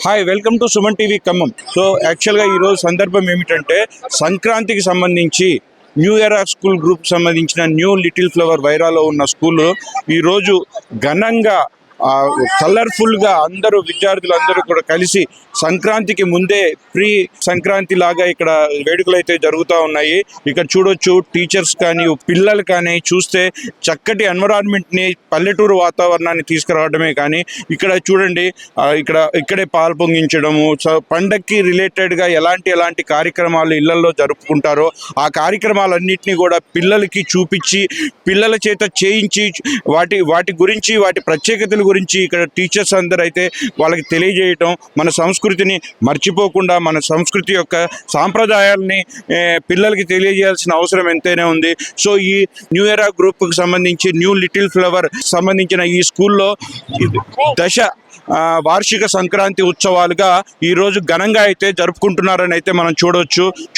Hi, welcome to Suman TV Khammam. So యాక్చువల్గా ఈరోజు సందర్భం ఏమిటంటే సంక్రాంతికి సంబంధించి న్యూ ఎరా స్కూల్ గ్రూప్ సంబంధించిన న్యూ లిటిల్ ఫ్లవర్ వైరాలో ఉన్న స్కూల్లో ఈరోజు ఘనంగా కలర్ఫుల్గా అందరూ విద్యార్థులందరూ కూడా కలిసి సంక్రాంతికి ముందే ప్రీ సంక్రాంతి లాగా ఇక్కడ వేడుకలు అయితే జరుగుతూ ఉన్నాయి. ఇక్కడ చూడొచ్చు టీచర్స్ కానీ పిల్లలు కానీ చూస్తే చక్కటి ఎన్విరాన్మెంట్ని పల్లెటూరు వాతావరణాన్ని తీసుకురావడమే కానీ ఇక్కడ చూడండి ఇక్కడే పాలు పొంగించడము, పండక్కి రిలేటెడ్గా ఎలాంటి కార్యక్రమాలు ఇళ్లలో జరుపుకుంటారో ఆ కార్యక్రమాలన్నింటినీ కూడా పిల్లలకి చూపించి పిల్లల చేత చేయించి వాటి గురించి వాటి ప్రత్యేకతల గురించి ఇక్కడ టీచర్స్ అందరూ అయితే వాళ్ళకి తెలియజేయటం, మన సంస్కృతిని మర్చిపోకుండా మన సంస్కృతి యొక్క సాంప్రదాయాలని పిల్లలకి తెలియజేయాల్సిన అవసరం ఎంతైనా ఉంది. సో ఈ న్యూ ఎరా గ్రూప్కి సంబంధించి న్యూ లిటిల్ ఫ్లవర్ సంబంధించిన ఈ స్కూల్లో వార్షిక సంక్రాంతి ఉత్సవాలుగా ఈరోజు ఘనంగా అయితే జరుపుకుంటున్నారని అయితే మనం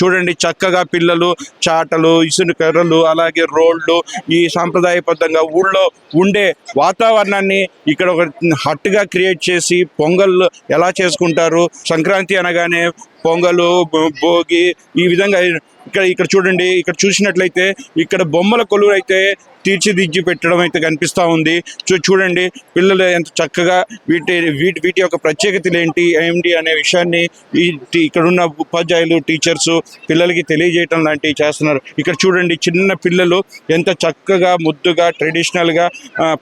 చూడండి చక్కగా పిల్లలు చాటలు, ఇసును కర్రలు, అలాగే రోళ్ళు ఈ సాంప్రదాయబద్ధంగా ఊళ్ళో ఉండే వాతావరణాన్ని ఇక్కడ ఒక హట్గా క్రియేట్ చేసి పొంగల్ ఎలా చేసుకుంటారు, సంక్రాంతి అనగానే పొంగలు, భోగి, ఈ విధంగా ఇక్కడ చూడండి. ఇక్కడ చూసినట్లయితే ఇక్కడ బొమ్మల కొలువు అయితే తీర్చిదిద్ది పెట్టడం అయితే కనిపిస్తూ ఉంది. చూడండి పిల్లలు ఎంత చక్కగా వీటి యొక్క ప్రత్యేకతలు ఏమిటి అనే విషయాన్ని ఇక్కడున్న ఉపాధ్యాయులు టీచర్స్ పిల్లలకి తెలియజేయటం లాంటివి చేస్తున్నారు. ఇక్కడ చూడండి చిన్న పిల్లలు ఎంత చక్కగా ముద్దుగా ట్రెడిషనల్గా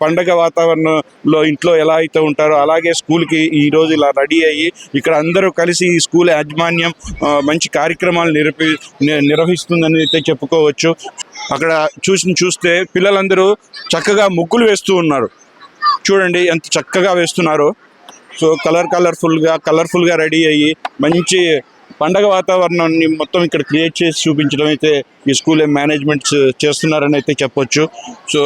పండగ వాతావరణంలో ఇంట్లో ఎలా అయితే ఉంటారో అలాగే స్కూల్కి ఈరోజు ఇలా రెడీ అయ్యి ఇక్కడ అందరూ కలిసి ఈ స్కూల్ యాజమాన్యం మంచి కార్యక్రమాలు నిర్వహిస్తుందని అయితే చెప్పుకోవచ్చు. అక్కడ చూస్తే పిల్లలందరూ చక్కగా ముగ్గులు వేస్తూ ఉన్నారు. చూడండి ఎంత చక్కగా వేస్తున్నారో. సో కలర్ఫుల్గా రెడీ అయ్యి మంచి పండగ వాతావరణాన్ని మొత్తం ఇక్కడ క్రియేట్ చేసి చూపించడం అయితే ఈ స్కూల్ మేనేజ్మెంట్స్ చేస్తున్నారని అయితే చెప్పొచ్చు. సో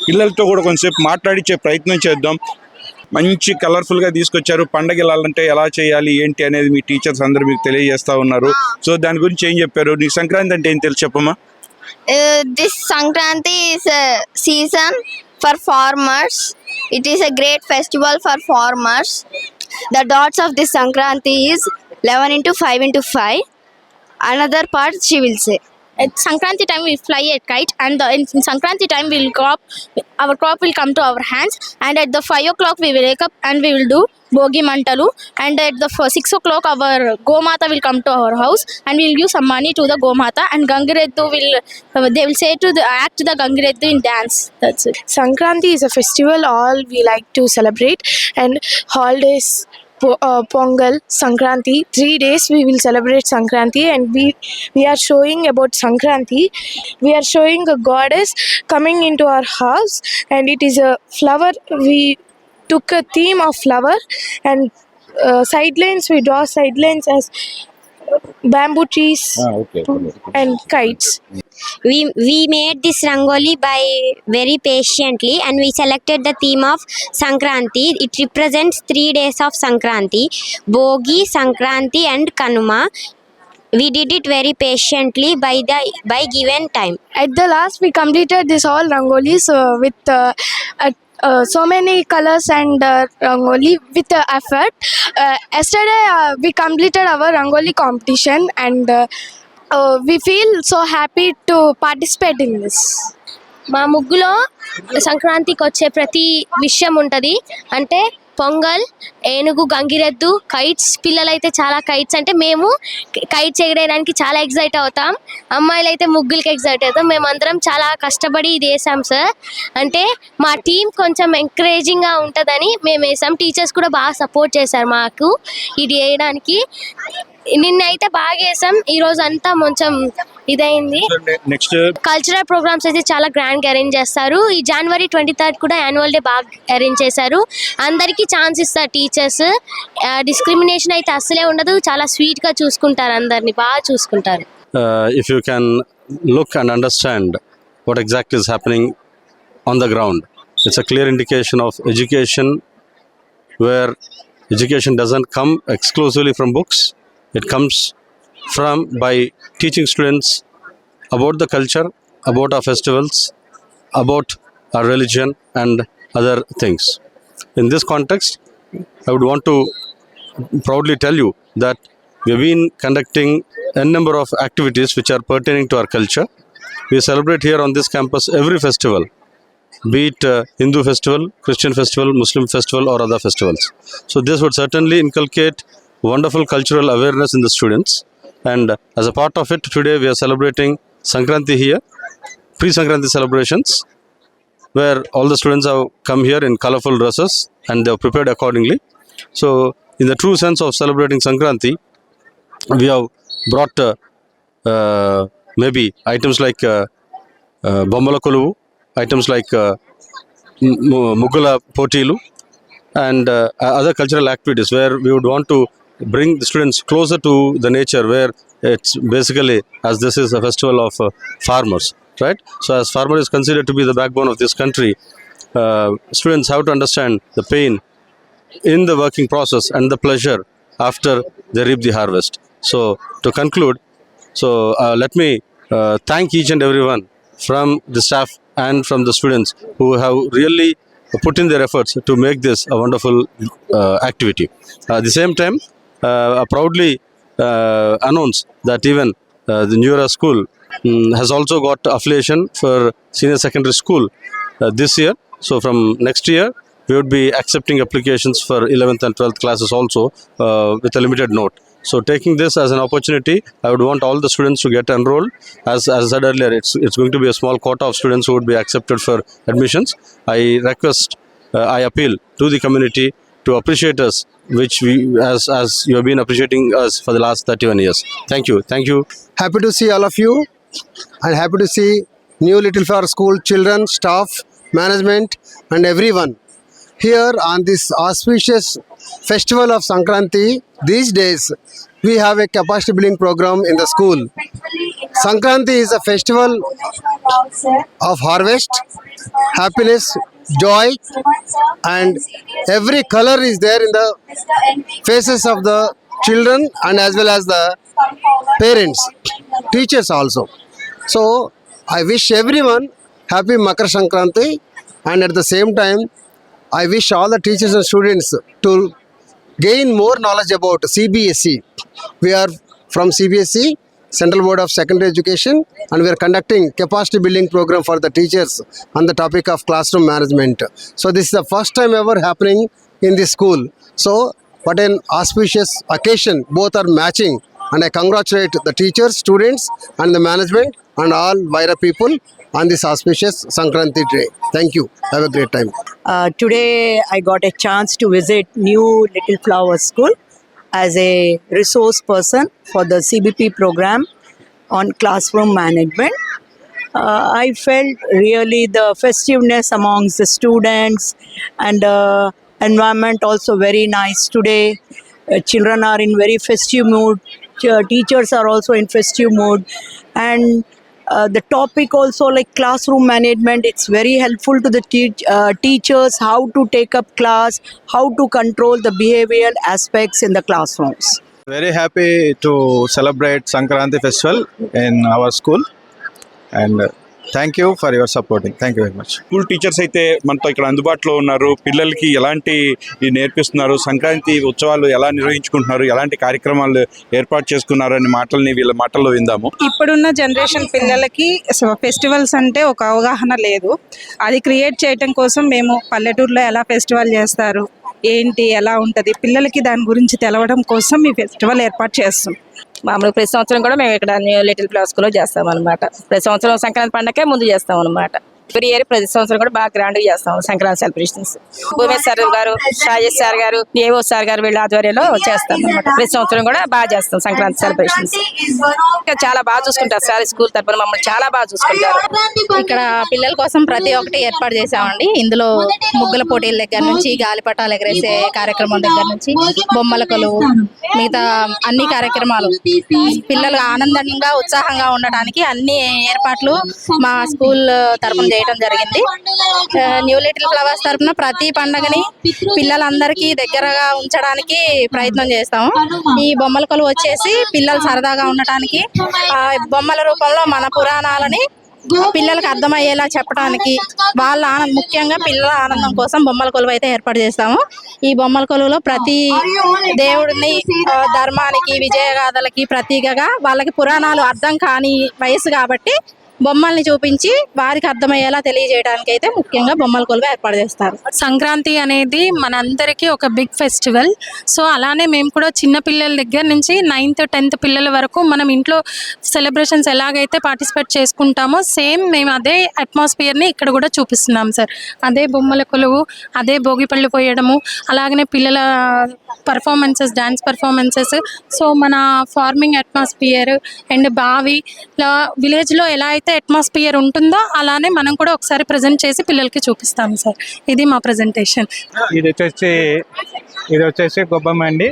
పిల్లలతో కూడా కొంచెంసేపు మాట్లాడించే ప్రయత్నం చేద్దాం. మంచి కలర్ఫుల్గా తీసుకొచ్చారు. పండగ వెళ్ళాలంటే ఎలా చేయాలి ఏంటి అనేది మీ టీచర్స్ అందరూ మీకు తెలియజేస్తూ ఉన్నారు. సో దాని గురించి ఏం చెప్పారు? నీకు సంక్రాంతి అంటే ఏం తెలుసు చెప్పమ్మా? This Sankranti is a season for farmers. It is a great festival for farmers. The dots of this Sankranti is 11 into 5 into 5. Another part she will say. At Sankranti time we fly a kite, and in Sankranti time our crop will come to our hands, and at the 5 o'clock we will wake up and we will do Bogi Mantalu, and at the 6 o'clock our Gomata will come to our house and we will give some money to the Gomata, and Gangireddu they will say to act the Gangireddu in dance. That's it. Sankranti is a festival all we like to celebrate, and holidays Pongal, Sankranti, 3 days we will celebrate Sankranti, and we are showing about Sankranti. We are showing a goddess coming into our house, and it is a flower. We took a theme of flower, and sidelines we draw sidelines as bamboo trees and kites. We made this rangoli by very patiently, and we selected the theme of Sankranti. It represents 3 days of Sankranti: Bogi, Sankranti and Kanuma. We did it very patiently by given time. At the last we completed this all rangolis with so many colors and rangoli with effort. Yesterday we completed our rangoli competition, and we feel so happy to participate in this. మా ముగ్గులో సంక్రాంతికి వచ్చే ప్రతి విషయం ఉంటుంది. అంటే పొంగల్, ఏనుగు, గంగిరెద్దు, kites. పిల్లలైతే చాలా కైట్స్ అంటే మేము కైట్స్ ఎగరేయడానికి చాలా ఎగ్జైట్ అవుతాం. అమ్మాయిలు అయితే ముగ్గులకి ఎగ్జైట్ అవుతాం. మేమందరం చాలా కష్టపడి ఇది వేసాం సార్. అంటే మా టీం కొంచెం ఎంకరేజింగ్గా ఉంటుందని మేము వేసాం. టీచర్స్ కూడా బాగా సపోర్ట్ చేశారు మాకు ఇది వేయడానికి. నిన్నైతే బాగా వేసాం. ఈరోజు అంతా కొంచెం ఇదైంది. నెక్స్ట్ కల్చరల్ ప్రోగ్రామ్స్ అయితే చాలా గ్రాండ్గా అరేంజ్ చేస్తారు. ఈ January 23rd కూడా యాన్యువల్ డే బాగా అరేంజ్ చేశారు. అందరికీ ఛాన్స్ ఇస్తారు టీచర్స్. డిస్క్రిమినేషన్ అయితే అస్సలే ఉండదు. చాలా స్వీట్గా చూసుకుంటారు, అందరినీ బాగా చూసుకుంటారు. If you can look and understand what exactly is happening on the ground, it's a clear indication of education, where education doesn't come exclusively from books. It comes by teaching students about the culture, about our festivals, about our religion and other things. In this context, I would want to proudly tell you that we've been conducting a number of activities which are pertaining to our culture. We celebrate here on this campus every festival, be it Hindu festival, Christian festival, Muslim festival, or other festivals. So this would certainly inculcate wonderful cultural awareness in the students. And as a part of it, today we are celebrating Sankranti here, pre-Sankranti celebrations, where all the students have come here in colorful dresses and they are prepared accordingly. So in the true sense of celebrating Sankranti, we have brought maybe items like Bommala Koluvu, items like Muggula Potilu, and other cultural activities where we would want to bring the students closer to the nature, where it's basically, as this is a festival of farmers, right? So as farmer is considered to be the backbone of this country, students have to understand the pain in the working process and the pleasure after they reap the harvest. So to conclude, let me thank each and everyone from the staff and from the students who have really put in their efforts to make this a wonderful activity. At the same time, I proudly announce that even the New Era School has also got affiliation for senior secondary school this year. So from next year, we would be accepting applications for 11th and 12th classes also with a limited note. So taking this as an opportunity, I would want all the students to get enrolled. As I said earlier, it's going to be a small quota of students who would be accepted for admissions. I request, I appeal to the community to appreciate us, which we, as you have been appreciating us for the last 31 years. Thank you. Thank you. Happy to see all of you and happy to see New Little Flower School children, staff, management and everyone here on this auspicious festival of Sankranti. These days we have a capacity building program in the school. Sankranti is a festival of harvest, happiness, joy, and every color is there in the faces of the children and as well as the parents, teachers also. So I wish everyone happy Makar Sankranti, and at the same time I wish all the teachers and students to gain more knowledge about CBSE. We are from CBSE, Central Board of Secondary Education, and we are conducting capacity building program for the teachers on the topic of classroom management. So this is the first time ever happening in this school. So what an auspicious occasion, both are matching, and I congratulate the teachers, students and the management and all Vaira people on this auspicious Sankranti day. Thank you. Have a great time. Today I got a chance to visit New Little Flower School as a resource person for the CBP program on classroom management. I felt really the festiveness amongst the students and environment also very nice today. Children are in very festive mood. Teachers are also in festive mood, and the topic also like classroom management, it's very helpful to the teachers how to take up class, how to control the behavioral aspects in the classrooms. Very happy to celebrate Sankranti festival in our school, and thank you for your supporting. Thank you very much. School teachers అయితే మనతో ఇక్కడ అందుబాటులో ఉన్నారు. పిల్లలకి ఎలాంటి నేర్పిస్తున్నారు, సంక్రాంతి ఉత్సవాలు ఎలా నిర్వహించుకుంటున్నారు, ఎలాంటి కార్యక్రమాలు ఏర్పాటు చేసుకున్నారు అనే మాటల్ని వీళ్ళ మాటల్లో విందాము. ఇప్పుడున్న జనరేషన్ పిల్లలకి ఫెస్టివల్స్ అంటే ఒక అవగాహన లేదు. అది క్రియేట్ చేయటం కోసం మేము పల్లెటూరులో ఎలా ఫెస్టివల్ చేస్తారు, ఏంటి, ఎలా ఉంటుంది, పిల్లలకి దాని గురించి తెలవడం కోసం ఈ ఫెస్టివల్ ఏర్పాటు చేస్తాం. మామూలుగా ప్రతి సంవత్సరం కూడా మేము ఇక్కడ న్యూ లిటిల్ ఫ్లవర్ స్కూల్లో చేస్తాం అనమాట. ప్రతి సంవత్సరం సంక్రాంతి పండగకే ముందు చేస్తాం అనమాట. ఎవ్రీ ఇయర్ ప్రతి సంవత్సరం కూడా బాగా గ్రాండ్గా చేస్తాం సంక్రాంతి సెలబ్రేషన్స్. భూమేష్ సార్ గారు, రాజేష్ సార్ గారు, ఏవో సార్ గారు వీళ్ళ ఆధ్వర్యంలో చేస్తాం అనమాట. ప్రతి సంవత్సరం కూడా బాగా చేస్తాం సంక్రాంతి సెలబ్రేషన్స్. ఇంకా చాలా బాగా చూసుకుంటారు సార్, స్కూల్ తరఫున మమ్మల్ని చాలా బాగా చూసుకుంటారు. ఇక్కడ పిల్లల కోసం ప్రతి ఒక్కటి ఏర్పాటు చేసామండి. ఇందులో ముగ్గుల పోటీల దగ్గర నుంచి, గాలిపటాలు ఎగరేసే కార్యక్రమం దగ్గర నుంచి, బొమ్మల కొలువు, మిగతా అన్ని కార్యక్రమాలు పిల్లలు ఆనందంగా ఉత్సాహంగా ఉండడానికి అన్ని ఏర్పాట్లు మా స్కూల్ తరఫున చేయడం జరిగింది. న్యూ లిటిల్ ఫ్లవర్స్ తరఫున ప్రతి పండుగని పిల్లలందరికీ దగ్గరగా ఉంచడానికి ప్రయత్నం చేస్తాము. ఈ బొమ్మల కొలువు వచ్చేసి పిల్లలు సరదాగా ఉండటానికి బొమ్మల రూపంలో మన పురాణాలని పిల్లలకు అర్థమయ్యేలా చెప్పడానికి వాళ్ళ ముఖ్యంగా పిల్లల ఆనందం కోసం బొమ్మల కొలువు అయితే ఏర్పాటు చేస్తాము. ఈ బొమ్మల కొలువులో ప్రతి దేవుడిని ధర్మానికి విజయగాథలకి ప్రతీకగా వాళ్ళకి పురాణాలు అర్థం కాని వయసు కాబట్టి బొమ్మల్ని చూపించి వారికి అర్థమయ్యేలా తెలియజేయడానికి అయితే ముఖ్యంగా బొమ్మల కొలువు ఏర్పాటు చేస్తారు. సంక్రాంతి అనేది మనందరికీ ఒక బిగ్ ఫెస్టివల్. సో అలానే మేము కూడా చిన్న పిల్లల దగ్గర నుంచి 9th 10th పిల్లల వరకు మనం ఇంట్లో సెలబ్రేషన్స్ ఎలాగైతే పార్టిసిపేట్ చేసుకుంటామో సేమ్ మేము అదే అట్మాస్ఫియర్ని ఇక్కడ కూడా చూపిస్తున్నాం సార్. అదే బొమ్మల కొలువు, అదే భోగిపళ్ళు పోయడము, అలాగనే పిల్లల పర్ఫార్మెన్సెస్, డ్యాన్స్ పర్ఫార్మెన్సెస్. సో మన ఫార్మింగ్ అట్మాస్ఫియర్ అండ్ బావి విలేజ్లో ఎలా అయితే అట్మాస్ఫియర్ ఉంటుందో అలానే మనం కూడా ఒకసారి ప్రజెంట్ చేసి పిల్లలకి చూపిస్తాం సార్. ఇది మా ప్రజెంటేషన్. ఇది వచ్చేసి గొబ్బమ్మ అండి.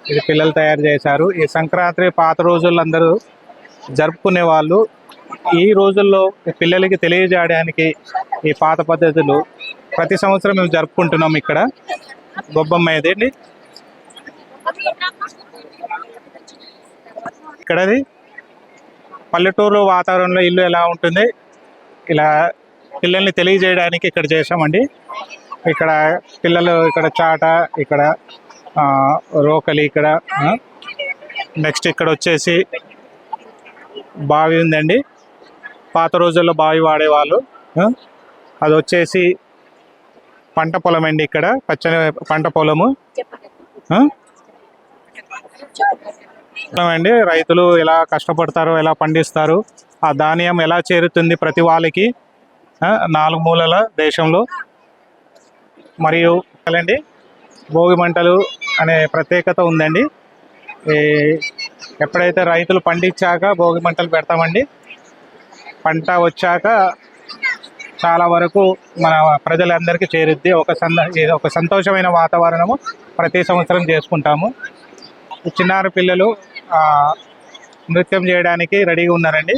ఇది పిల్లలు తయారు చేశారు. ఈ సంక్రాంతి పాత రోజుల్లో అందరూ జరుపుకునే వాళ్ళు. ఈ రోజుల్లో పిల్లలకి తెలియజేయడానికి ఈ పాత పద్ధతులు ప్రతి సంవత్సరం మేము జరుపుకుంటున్నాం. ఇక్కడ గొబ్బమ్మ ఇదండి. ఇక్కడది పల్లెటూరు వాతావరణంలో ఇల్లు ఎలా ఉంటుంది ఇలా పిల్లల్ని తెలియజేయడానికి ఇక్కడ చేసామండి. ఇక్కడ పిల్లలు ఇక్కడ చాట, ఇక్కడ రోకలి, ఇక్కడ నెక్స్ట్ ఇక్కడ వచ్చేసి బావి ఉందండి. పాత రోజుల్లో బావి వాడేవాళ్ళు. అది వచ్చేసి పంట పొలం అండి. ఇక్కడ పచ్చని పంట పొలము అండి. రైతులు ఎలా కష్టపడతారో, ఎలా పండిస్తారు, ఆ ధాన్యం ఎలా చేరుతుంది ప్రతి వాళ్ళకి 4 మూలల దేశంలో. మరియు అండి భోగి మంటలు అనే ప్రత్యేకత ఉందండి. ఎప్పుడైతే రైతులు పండించాక భోగి మంటలు పెడతామండి. పంట వచ్చాక చాలా వరకు మన ప్రజలందరికీ చేరుద్ది. ఒక సంతోషమైన వాతావరణము ప్రతి సంవత్సరం చేసుకుంటాము. చిన్నారి పిల్లలు నృత్యం చేయడానికి రెడీగా ఉన్నారండి.